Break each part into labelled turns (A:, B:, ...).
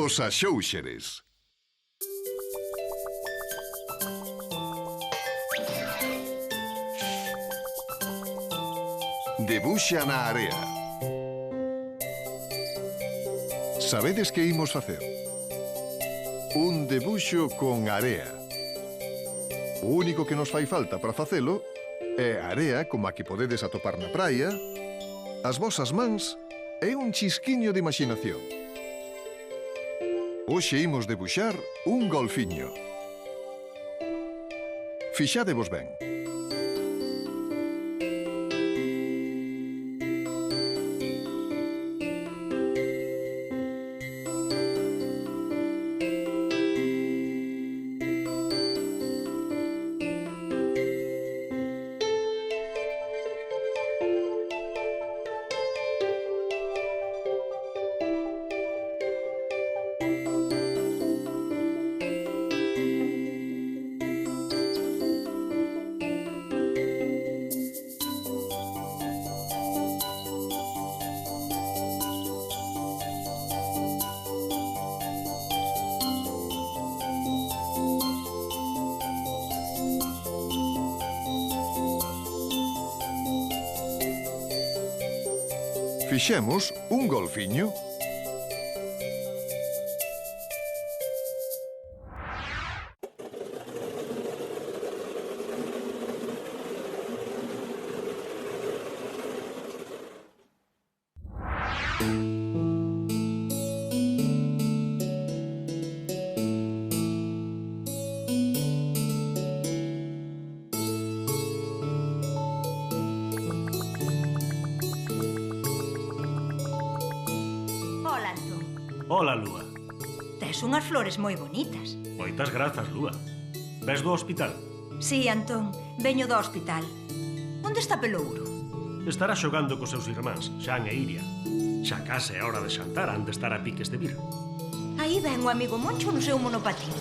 A: Os Axóuxeres. Debuxa na area. Sabedes que imos facer? Un debuxo con area. O único que nos fai falta para facelo é area como a que podedes atopar na praia, as vosas mans e un chisquiño de imaginación. Hoxe imos debuxar un golfiño. Fixádevos ben. Fixemos un golfiño.
B: Ola, Lúa.
C: Tes unhas flores moi bonitas.
B: Moitas grazas, Lúa. Ves do hospital?
C: Sí, Antón, veño do hospital. Onde está Pelouro?
B: Estará xogando cos seus irmáns, Xan e Iria. Xa case é hora de xantar, han de estar a piques de vir.
C: Aí ven o amigo Moncho no seu monopatín.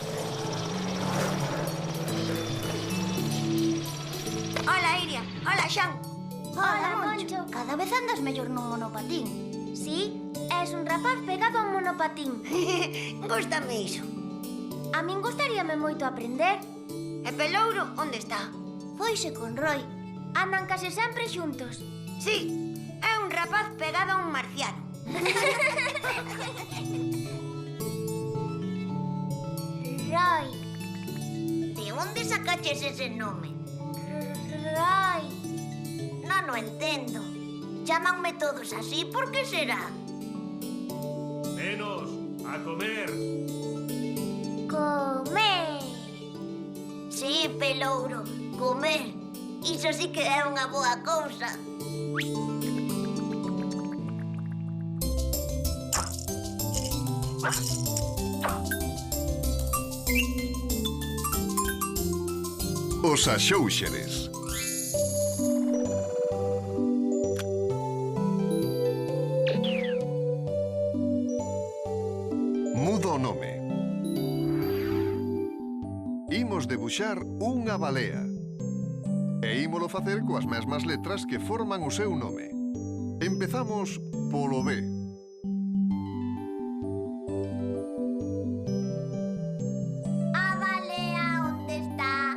D: Hola, Iria. Hola, Xan.
E: Hola, Moncho. Cada vez andas mellor nun monopatín. Sí, és un rapaz pegado a un monopatín.
D: Gústame iso.
E: A min gustaríame moito aprender.
D: E Pelouro, onde está?
E: Foise con Roy. Andan case sempre xuntos.
D: Sí, é un rapaz pegado a un marciano.
E: Roy.
D: De onde sacaches ese nome?
E: Roy.
D: Non o entendo. Chámanme todos así, por que será?
B: Menos, a comer.
E: Comer.
D: Sí, Pelouro, comer. Iso sí que é unha boa cousa.
A: Os Axóuxeres. Mudo o nome. Imos debuxar unha balea. E ímolo facer coas mesmas letras que forman o seu nome. Empezamos polo B.
E: A balea onde está?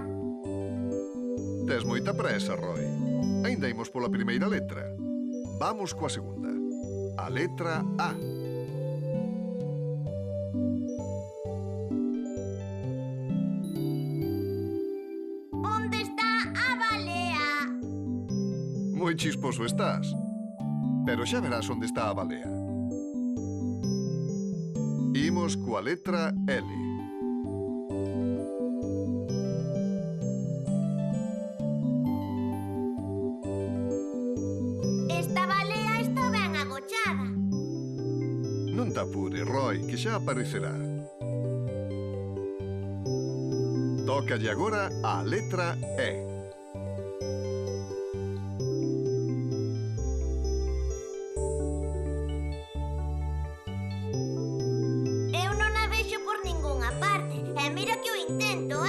A: Tes moita presa, Roy. Ainda imos pola primeira letra. Vamos coa segunda. A letra A.
E: Onde está a balea?
A: Moi chisposo estás. Pero xa verás onde está a balea. Imos coa letra L.
E: Esta balea está ben agochada.
A: Non te apures, Roy, que xa aparecerá. Tócalle agora a letra E.
D: Eu non a vexo por ningunha parte. E mira que o intento,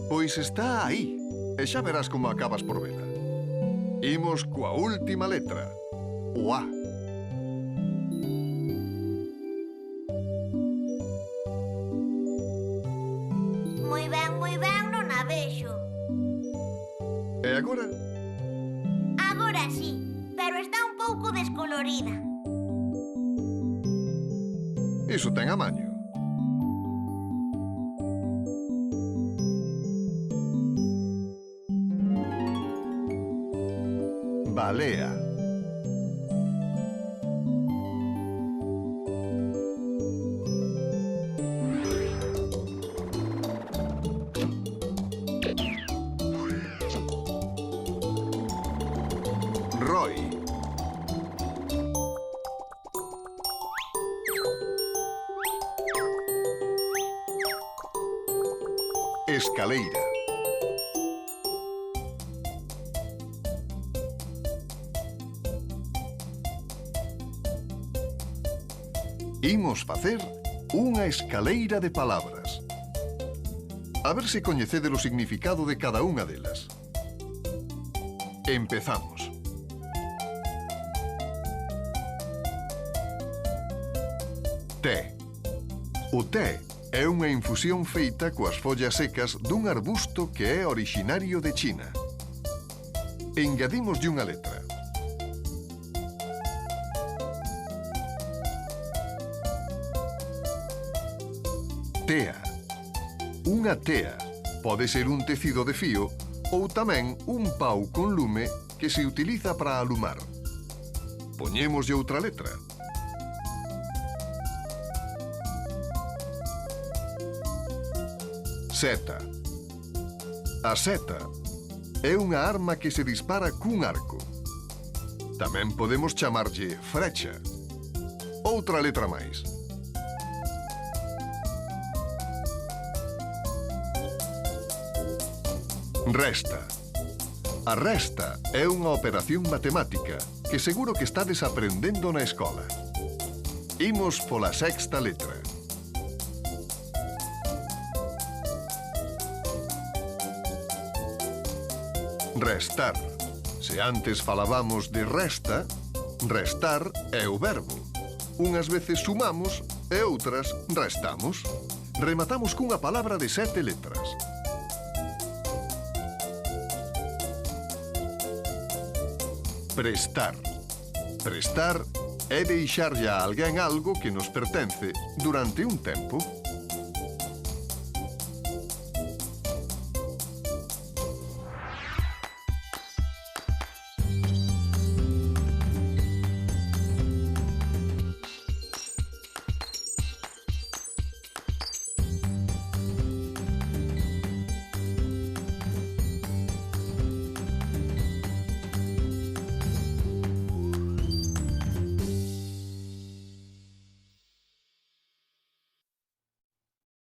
A: Pois está aí. E xa verás como acabas por vela. Imos coa última letra. O A. E agora?
D: Agora sí, pero está un pouco descolorida.
A: Iso ten amaño. Balea. Roy. Escaleira. Imos facer unha escaleira de palabras. A ver se coñecedes o significado de cada unha delas. Empezamos. Té. O té é unha infusión feita coas follas secas dun arbusto que é orixinario de China. Engadimoslle unha letra. Tea. Unha tea pode ser un tecido de fío ou tamén un pau con lume que se utiliza para alumar. Poñémoslle outra letra. Seta. A seta é unha arma que se dispara cun arco. Tamén podemos chamarlle frecha. Outra letra máis. Resta. A resta é unha operación matemática que seguro que estades aprendendo na escola. Imos pola sexta letra. Restar. Se antes falábamos de resta, restar é o verbo. Unhas veces sumamos e outras restamos. Rematamos cunha palabra de 7 letras. Prestar. Prestar é deixarlle a alguén algo que nos pertence durante un tempo.